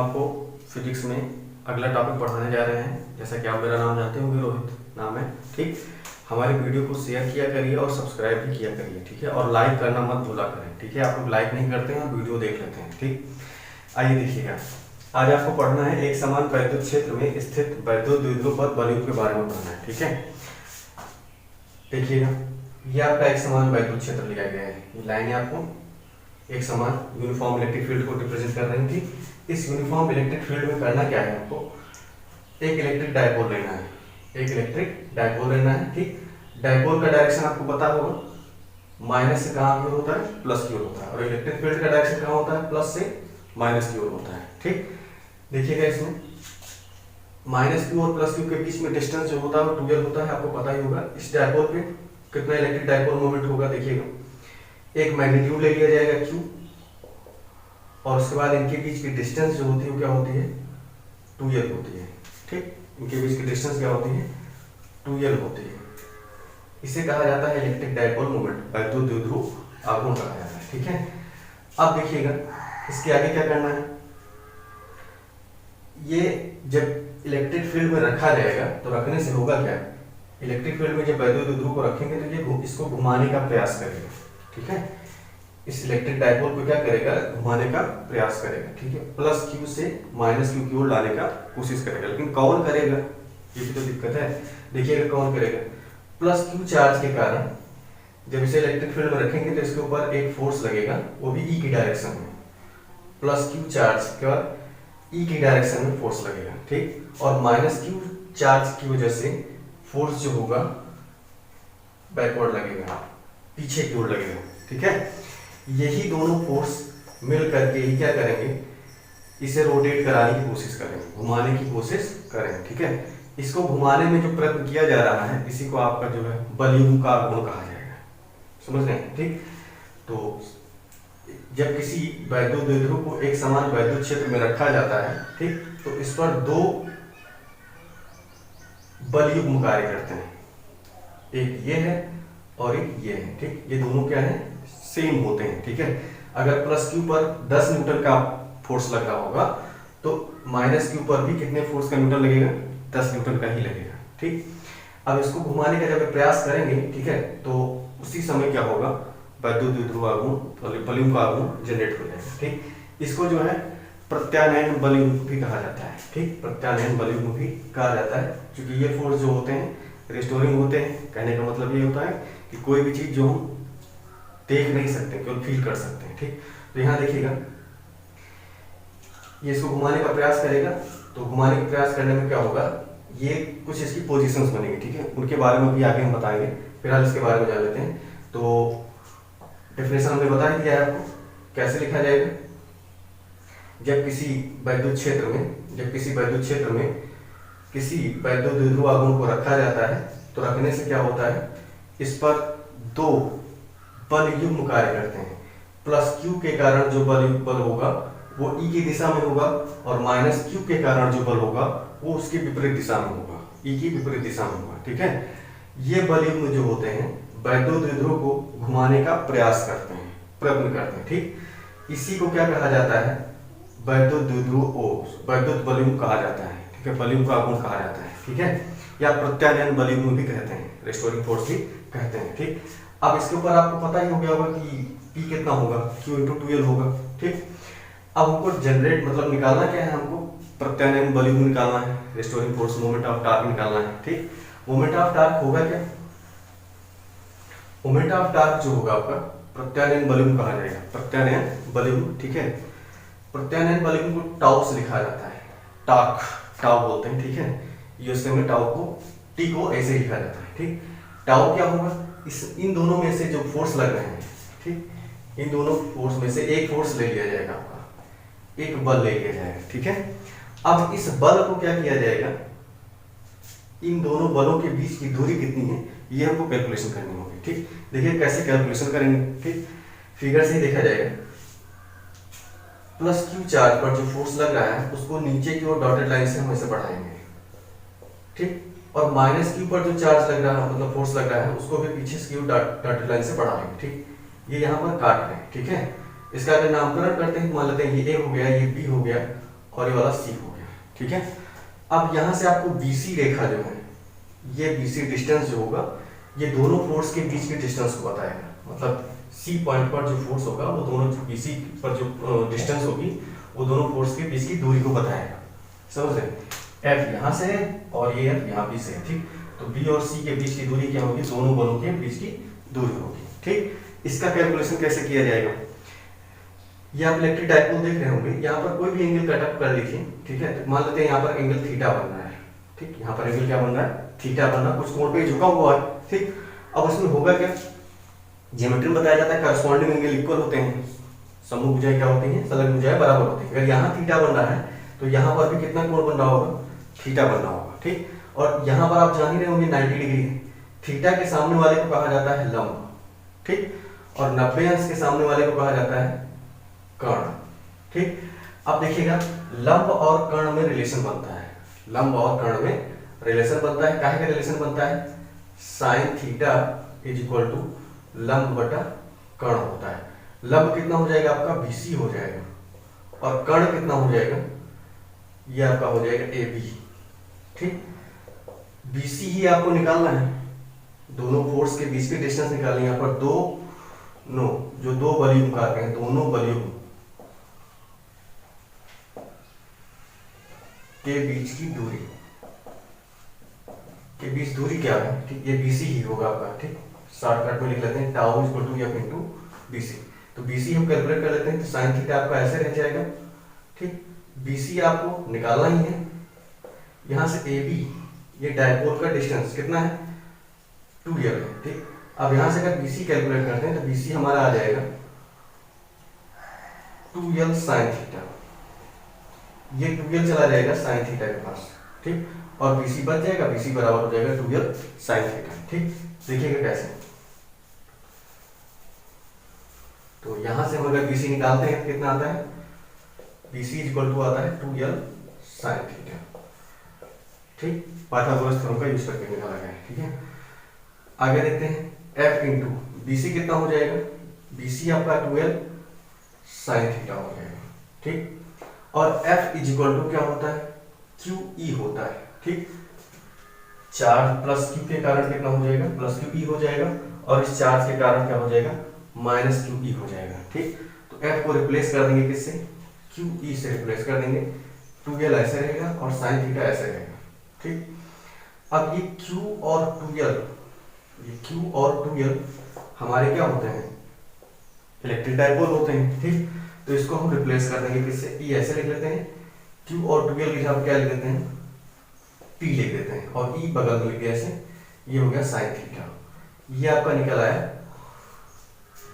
आपको फिजिक्स में अगला टॉपिक पढ़ाने जा रहे हैं। जैसा कि आप मेरा नाम जानते होंगे, रोहित नाम है। ठीक, हमारे वीडियो को शेयर किया करिए और सब्सक्राइब भी किया करिए। ठीक है, और लाइक करना मत भूला करें। ठीक है, आप लोग लाइक नहीं करते हैं और वीडियो देख लेते हैं। ठीक, आइए देखिएगा, आज आपको पढ़ना है एक समान वैद्युत क्षेत्र में स्थित वैद्युत द्विध्रुव पर बलयुक्त के बारे में पढ़ना है। ठीक है, देखिएगा, ये आपका एक समान वैद्युत क्षेत्र लिया गया है। ये लाइनें आपको एक समान यूनिफॉर्म इलेक्ट्रिक फील्ड को रिप्रेजेंट कर रही थी। इस यूनिफॉर्म इलेक्ट्रिक फील्ड में करना क्या है, आपको एक इलेक्ट्रिक डायपोल लेना है। एक इलेक्ट्रिक डायपोल लेना है। ठीक, डायपोल का डायरेक्शन आपको पता होगा, माइनस से कहाँ की ओर होता है, प्लस की ओर होता है। और इलेक्ट्रिक फील्ड का डायरेक्शन कहाँ होता है, प्लस से माइनस की ओर होता है। ठीक, देखिएगा, इसमें माइनस क्यू और प्लस क्यू के बीच में डिस्टेंस जो होता है वो 2l होता है, आपको पता ही होगा। इस डायपोल पे कितना इलेक्ट्रिक डायपोल मोमेंट होगा, देखिएगा, एक मैग्नीट्यूड ले लिया जाएगा q, और उसके बाद इनके बीच की डिस्टेंस जो होती है वो क्या होती है, 2l होती है। ठीक, इनके बीच की डिस्टेंस क्या होती है, 2l होती है। इसे कहा जाता है इलेक्ट्रिक डायपोल मोमेंट, वैद्युत द्विध्रुव आघूर्ण कहा जाता है। ठीक है, अब देखिएगा इसके आगे क्या करना है। ये जब इलेक्ट्रिक फील्ड में रखा जाएगा तो रखने से होगा क्या, इलेक्ट्रिक फील्ड में जब वैद्युत द्विध्रुव को रखेंगे तो ये इसको घुमाने का प्रयास करेगा। ठीक है, इस इलेक्ट्रिक डायपोल को क्या करेगा, घुमाने का प्रयास करेगा। ठीक है, प्लस क्यू से माइनस क्यू की ओर लाने का कोशिश करेगा, लेकिन कौन करेगा, ये भी तो दिक्कत है। देखिएगा कौन करेगा, प्लस क्यू चार्ज के कारण जब इसे इलेक्ट्रिक फील्ड में रखेंगे तो इसके ऊपर एक फोर्स लगेगा, वो भी ई की डायरेक्शन में। प्लस क्यू चार्ज के बाद ई की डायरेक्शन में फोर्स लगेगा। ठीक, और माइनस क्यू चार्ज की वजह से फोर्स जो होगा बैकवर्ड लगेगा, पीछे की ओर लगेगा। ठीक है, यही दोनों फोर्स मिल करके ही क्या करेंगे, इसे रोटेट कराने की कोशिश करेंगे, घुमाने की कोशिश करेंगे। ठीक है, इसको घुमाने में जो प्रयत्न किया जा रहा है इसी को आपका जो है बलयुक्त का आघूर्ण कहा जाएगा। समझ रहे हैं। ठीक, तो जब किसी वैद्युत द्विध्रुव को एक समान वैद्युत क्षेत्र में रखा जाता है, ठीक, तो इस पर दो बलयुग्म कार्य करते हैं, एक ये है और एक ये है। ठीक, ये दोनों क्या है, सेम होते हैं। ठीक है, अगर प्लस क्यू पर 10 न्यूटन का फोर्स लग रहा होगा तो माइनस क्यू पर भी कितने फोर्स का न्यूटन लगेगा, 10 न्यूटन का ही लगेगा। ठीक, अब इसको घुमाने का जब प्रयास करेंगे, ठीक है, तो उसी समय क्या होगा, वैद्युत द्विध्रुव आघूर्ण, बलयुक्त आघूर्ण जनरेट हो जाएगा। ठीक, इसको जो है प्रत्यानयन बलयुक्त भी कहा जाता है। ठीक, प्रत्यानयन बलयुक्त भी कहा जाता है, क्योंकि ये फोर्स जो होते हैं रिस्टोरिंग होते हैं। कहने का मतलब ये होता है कि कोई भी चीज जो हम देख नहीं सकते, केवल फील कर सकते हैं। ठीक, तो यहाँ देखिएगा, ये इसको घुमाने का प्रयास करेगा, तो घुमाने का प्रयास करने में क्या होगा, ये कुछ इसकी पोजीशंस बनेंगी। ठीक है, उनके बारे में भी आगे हम बताएंगे, फिलहाल इसके बारे में जान लेते हैं। तो डेफिनेशन हमने बता ही दिया है आपको, कैसे लिखा जाएगा। जब किसी वैद्युत क्षेत्र में किसी वैद्युत द्विध्रुव आघूर्ण को रखा जाता है तो रखने से क्या होता है, इस पर दो बल युग्म कार्य करते हैं। प्लस क्यू के कारण जो बल होगा वो ई की दिशा में होगा, और माइनस क्यू के कारण जो बल होगा वो उसके विपरीत दिशा में होगा, ई की विपरीत दिशा में होगा। ठीक है, ये बल युग्म जो होते हैं वैद्युत द्विध्रुव को घुमाने का प्रयास करते हैं, प्रयत्न करते हैं। ठीक, इसी को क्या कहा जाता है, वैद्युत द्विध्रुव वैद्युत बलयुग्म कहा जाता है। ठीक है, बलयुक्त आघूर्ण कहा जाता है। ठीक है, या प्रत्यानयन बलयुग्म भी कहते हैं, रिस्टोरिंग फोर्स भी कहते हैं। ठीक, अब इसके ऊपर आपको पता ही हो गया होगा कि P कितना होगा, Q × 2l होगा। ठीक, अब हमको जनरेट मतलब निकालना क्या है, हमको प्रत्यानयन बलयुग्म निकालना है, restoring force moment of torque निकालना है। ठीक, मोमेंट ऑफ टार्क होगा क्या, मोमेंट ऑफ टार्क जो होगा आपका प्रत्यानयन बलयुग्म कहा जाएगा, प्रत्यानयन बलयुग्म। ठीक है, प्रत्यानयन बलयुग्म को टाउ से लिखा जाता है, टार्क टाउ बोलते हैं। ठीक है, यूएसए में टाउ को टी को ऐसे लिखा जाता है। ठीक, टाउ क्या होगा, इन दोनों में से जो फोर्स लग रहे हैं, ठीक, इन दोनों फोर्स में से एक फोर्स ले लिया जाएगा, आपका एक बल ले लिया जाएगा। ठीक है, अब इस बल को क्या किया जाएगा, इन दोनों बलों के बीच की दूरी कितनी है ये हमको कैलकुलेशन करनी होगी। ठीक, देखिए कैसे कैलकुलेशन करेंगे। ठीक, फिगर से ही देखा जाएगा, प्लस क्यू चार्ज पर जो फोर्स लग रहा है उसको नीचे की ओर डॉटेड लाइन से हम ऐसे बढ़ाएंगे। ठीक, और माइनस क्यू पर जो चार्ज लग रहा है मतलब फोर्स लग रहा है उसको भी पीछे की ओर डॉटेड लाइन से बढ़ाएंगे। ठीक, ये यहाँ पर काट रहे हैं। ठीक है, इसका अगर नामकरण करते हैं मान लेते हैं ये ए हो गया, ये बी हो गया और ये वाला सी हो गया, ठीक है। अब यहाँ से आपको BC रेखा जो है, ये BC डिस्टेंस जो होगा ये दोनों फोर्स के बीच के डिस्टेंस को बताएगा। मतलब C पॉइंट पर जो फोर्स होगा वो दोनों BC पर जो डिस्टेंस होगी वो दोनों फोर्स के बीच की दूरी को बताएगा, समझ रहे। F यहाँ से है और ये F यहाँ भी से है, ठीक। तो B और C के बीच की दूरी क्या होगी, दोनों बलों के बीच की दूरी होगी, ठीक। इसका कैलकुलेशन कैसे किया जाएगा, ये आप इलेक्ट्रिक डाइपोल देख रहे होंगे, यहाँ पर कोई भी एंगल कटअप कर लीजिए, ठीक है। तो मान लेते हैं यहाँ पर एंगल थीटा बन रहा है, ठीक। यहाँ पर एंगल क्या बन रहा है, थीटा बन रहा है, कुछ कोण पे झुका हुआ है, ठीक। अब उसमें होगा क्या, ज्योमेट्री में बताया जाता है करस्पॉन्डिंग एंगल इक्वल होते हैं, समूह भुजाएं क्या होती हैं, संलग्न भुजाएं बराबर होती हैं। अगर यहाँ थीटा बन रहा है तो यहाँ पर भी कितना कोण बन रहा होगा, थीटा बन रहा होगा, ठीक। और यहाँ पर आप जान ही रहे होंगे 90 डिग्री है, थीटा के सामने वाले को कहा जाता है लंब, ठीक। और 90 अंश के सामने वाले को कहा जाता है कर्ण, ठीक। अब देखिएगा लंब और कर्ण में रिलेशन बनता है, लंब और कर्ण में रिलेशन बनता है, काहे का रिलेशन बनता है, sine theta is equal to लंब बटा कर्ण होता है। लंब कितना हो जाएगा आपका BC हो जाएगा और कर्ण कितना हो जाएगा, ये आपका हो जाएगा AB, ठीक। BC ही आपको निकालना है, दोनों फोर्स के बीच की डिस्टेंस निकालनी है। यहाँ पर जो दो बलयुग कारक हैं, दोनों बलयुग के बीच की दूरी, के बीच दूरी क्या है, ठीक। ये BC ही होगा आपका, ठीक। शॉर्टकट में लिख लेते हैं tau equal to F into BC। तो BC हम कैलकुलेट कर लेते हैं, तो साइन थीटा आपका ऐसे रह जाएगा, ठीक। BC आपको निकालना ही है। यहाँ से AB ये डायपोल का डिस्टेंस कितना है, 2L है, ठीक। अब यहाँ से अगर BC कैलकुलेट करते हैं तो BC हमारा आ जाएगा 2L साइन थीटा, ये 2L चला जाएगा साइन थीटा के पास, ठीक। और BC बच जाएगा, BC बराबर हो जाएगा 2L साइन थीटा, ठीक। देखिएगा कैसे, तो यहां से हम अगर BC निकालते हैं कितना आता है, BC इक्वल टू आता है 2L साइन थीटा, ठीक। पाइथागोरस थ्योरम का यूज करके निकाला गया है, ठीक है। आगे देखते हैं F इंटू BC कितना हो जाएगा, BC आपका 2L साइन थीटा हो जाएगा, ठीक। और F इज इक्वल टू क्या होता है, QE होता है, ठीक। चार्ज प्लस Q के कारण कितना हो जाएगा, प्लस QE हो जाएगा, और इस चार्ज के कारण क्या हो जाएगा, माइनस QE हो जाएगा, ठीक। तो F को रिप्लेस कर देंगे किससे, QE से रिप्लेस कर देंगे, 2L ऐसे रहेगा और साइन थीटा ऐसे रहेगा, ठीक। अब ये Q और 2L, ये Q और 2L हमारे क्या होते हैं, इलेक्ट्रिक डाइपोल होते हैं, ठीक। तो इसको हम रिप्लेस कर देंगे किससे, E ऐसे लिख लेते हैं, Q और 2L की जगह क्या लिख देते हैं, P लिख देते हैं, और E बगल में लिख दिया ऐसे, ये हो गया साइन थीटा। ये आपका निकल आया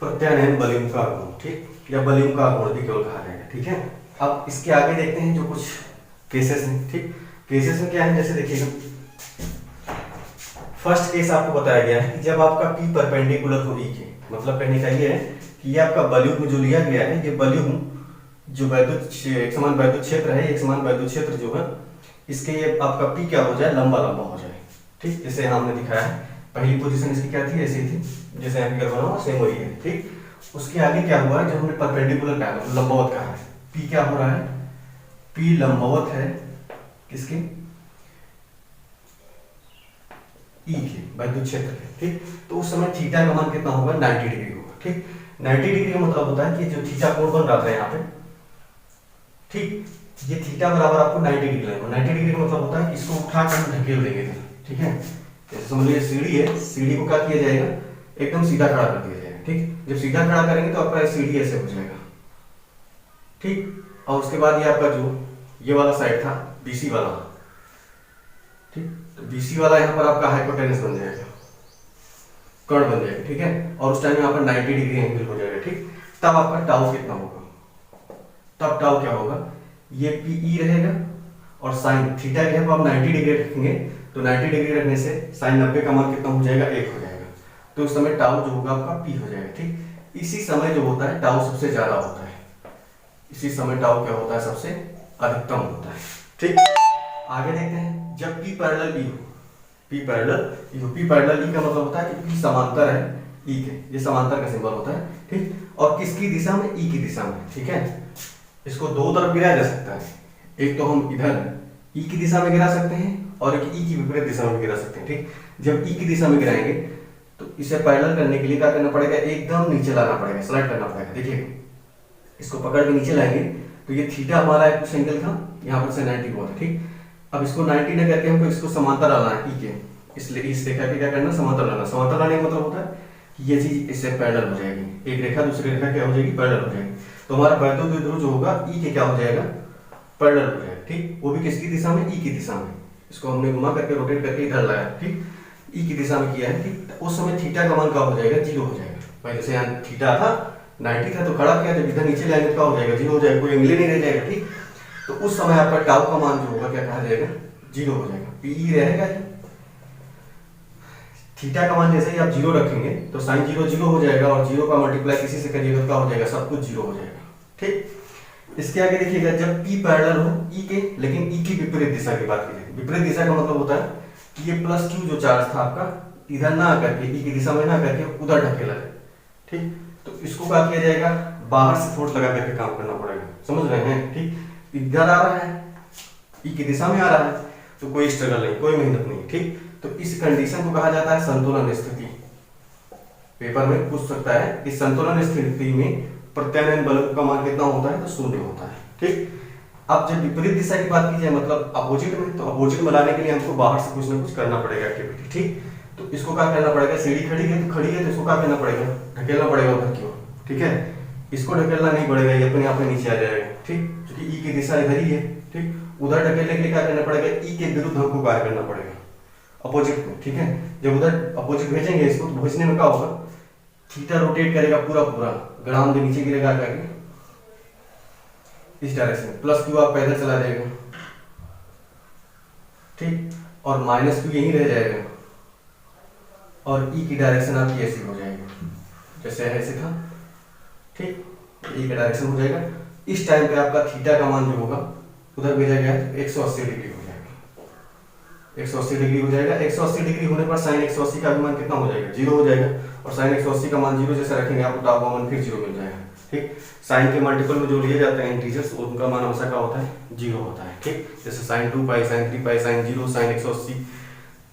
प्रत्यानयन बलयुग का कोण, ठीक, या बलयुग का कोण भी केवल कहा जाएगा, ठीक है। अब इसके आगे देखते हैं जो कुछ केसेस हैं, ठीक। केसेस में क्या है, जैसे देखिएगा फर्स्ट केस आपको बताया गया है कि जब आपका P परपेंडिकुलर हो E के, मतलब कहने का ये है कि ये आपका बलयुग में जो लिया गया है, ये बलयुग जो वैद्युत एक समान वैद्युत क्षेत्र है, एक समान वैद्युत क्षेत्र जो है, इसके ये आपका P क्या हो जाए, लंबा लंबा हो जाए, ठीक। जैसे हमने दिखाया है, पहली पोजीशन इसकी क्या थी, ऐसी थी, जैसे यहाँ फिगर बना हुआ सेम वही है, ठीक। उसके आगे क्या हुआ है, जब हमने परपेंडिकुलर कहा है, लंबवत कहा है, P क्या हो रहा है, P लंबवत है किसके, E के वैद्युत क्षेत्र के, ठीक। तो उस समय थीटा का मान कितना होगा, 90 डिग्री होगा, ठीक। 90 डिग्री का मतलब होता है कि जो थीटा कोण बन रहा था यहाँ पे, ठीक, ये थीटा बराबर आपको 90 डिग्री लगेगा। 90 डिग्री का मतलब होता है कि इसको उठा कर ढकेल देंगे, ठीक है। जैसे समझ लीजिए सीढ़ी है, सीढ़ी को क्या किया जाएगा, एकदम सीधा खड़ा कर दिया जाएगा, ठीक। जब सीधा खड़ा करेंगे तो आपका सीढ़ी ऐसे हो जाएगा, ठीक। और उसके बाद ये आपका जो ये वाला साइड था BC वाला, ठीक, तो BC वाला यहाँ पर आपका हाइपोटेनस बन जाएगा, कर्ण बन जाएगा, ठीक है। और उस टाइम यहाँ पर 90 डिग्री एंगल हो जाएगा, ठीक। तब आपका टाउ कितना होगा, तब टाउ क्या होगा, ये PE रहेगा और साइन थीटा के आप 90 डिग्री रखेंगे, तो 90 डिग्री रखने से साइन 90 का मान कितना हो जाएगा, 1 हो जाएगा। तो उस समय टाउ जो होगा आपका P हो जाएगा, ठीक। इसी समय जो होता है टाउ सबसे ज्यादा होता है, इसी समय टाउ क्या होता है, सबसे अधिकतम होता है, ठीक। आगे देखते हैं, जब P पैरेलल E हो, P पैरेलल E हो, P पैरेलल E का मतलब होता है कि P समांतर है E के, ये समांतर का सिंबल होता है, ठीक। और किसकी दिशा में, E की दिशा में, ठीक है। इसको दो तरफ गिराया जा सकता है, एक तो हम इधर ई की दिशा में गिरा सकते हैं और एक ई की विपरीत दिशा में गिरा सकते हैं। ठीक, जब ई की दिशा में गिराएंगे तो इसे पैरेलल करने के लिए क्या करना पड़ेगा, एकदम नीचे लाना पड़ेगा, स्लाइड करना पड़ेगा। देखिए इसको पकड़ के नीचे लाएंगे तो ये थीटा हमारा कुछ एंगल था, यहाँ पर से 90 हुआ था। ठीक, अब इसको 90 न करके हमको इसको समांतर लाना है ई के, इसलिए इस रेखा के क्या करना, समांतर लाना। समांतर लाने का मतलब होता है कि ये चीज इससे पैरेलल हो जाएगी, एक रेखा दूसरी रेखा क्या हो जाएगी, पैरेलल हो जाएगी। तो हमारा वैद्युत द्विध्रुव जो होगा ई के क्या हो जाएगा, पैरेलल हो जाएगा। ठीक, वो भी किसकी दिशा में, ई की दिशा में। इसको हमने घुमा करके रोटेट करके इधर लाया। ठीक, ई की दिशा में किया है। ठीक, उस समय थीटा का मान क्या हो जाएगा, 0 हो जाएगा। पहले से यहाँ थीटा था 90 था तो खड़ा किया, जब इधर नीचे लाएंगे तो क्या हो जाएगा, 0 हो जाएगा, कोई एंगल नहीं रह जाएगा। ठीक, तो उस समय आपका टाउ का मान जो होगा क्या कहा जाएगा, 0 हो जाएगा। पीई रहेगा, थीटा का मान जैसे ही आप 0 रखेंगे तो साइन 0 0 हो जाएगा और 0 का मल्टीप्लाई किसी से करिएगा तो क्या हो जाएगा, सब कुछ 0 हो जाएगा। ठीक, इसके आगे देखिएगा, जब P पैरेलल हो ई के, लेकिन ई की विपरीत दिशा की बात कीजिए। विपरीत दिशा का मतलब होता है कि ये प्लस Q जो चार्ज था आपका इधर ना करके, ई की दिशा में ना करके उधर ढकेला जाए। ठीक, तो इसको क्या किया जाएगा, बाहर से फोर्स लगा करके काम करना पड़ेगा, समझ रहे हैं। ठीक, इधर आ रहा है, ई की दिशा में आ रहा है, तो कोई स्ट्रगल नहीं, कोई मेहनत नहीं। ठीक, तो इस कंडीशन को कहा जाता है संतुलन स्थिति। पेपर में पूछ सकता है इस संतुलन स्थिति में प्रत्यानयन बल का मान कितना होता है, तो 0 होता है। ठीक, अब जब विपरीत दिशा की बात की जाए मतलब अपोजिट में, तो अपोजिट में लाने के लिए हमको बाहर से कुछ ना कुछ करना पड़ेगा एक्टिविटी। ठीक, तो इसको क्या करना पड़ेगा, सीढ़ी खड़ी है तो इसको क्या करना पड़ेगा, ढकेलना पड़ेगा उधर की ओर। ठीक है, इसको ढकेलना नहीं पड़ेगा, ये अपने आप में नीचे आ जाएगा। ठीक, क्योंकि ई की दिशा इधर ही है। ठीक, उधर ढकेलने के लिए क्या करना पड़ेगा, ई के विरुद्ध हमको कार्य करना पड़ेगा, अपोजिट में। ठीक है, जब उधर अपोजिट भेजेंगे इसको तो भेजने में क्या होगा, थीटा रोटेट करेगा पूरा ग्राउंड के नीचे गिरेगा करके इस डायरेक्शन में, प्लस Q आप पैदल चला जाएगा। ठीक, और माइनस Q यहीं रह जाएगा और ई की डायरेक्शन आपकी ऐसी हो जाएगी, जैसे ऐसे था। ठीक, ई का डायरेक्शन हो जाएगा। इस टाइम पे आपका थीटा का मान जो होगा उधर भेजा गया है 180 डिग्री हो जाएगा, 180 डिग्री हो जाएगा। 180 डिग्री होने पर साइन 180 का मान कितना हो जाएगा, 0 हो जाएगा। और साइन 180 का मान 0 जैसे रखेंगे आपको टाउ का मान फिर 0 मिल जाएगा। ठीक, साइन के मल्टीपल में जो लिए जाते हैं इंटीजर्स उनका मान हमेशा क्या होता है, 0 होता है। ठीक, जैसे साइन 2 पाई, साइन 3 पाई, साइन 0, साइन 180,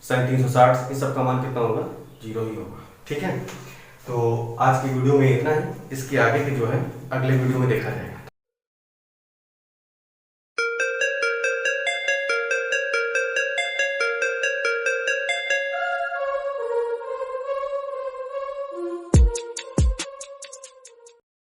साइन 360, इन सब का मान कितना होगा, 0 ही होगा। ठीक है, तो आज की वीडियो में इतना ही, इसके आगे की जो है अगले वीडियो में देखा जाएगा।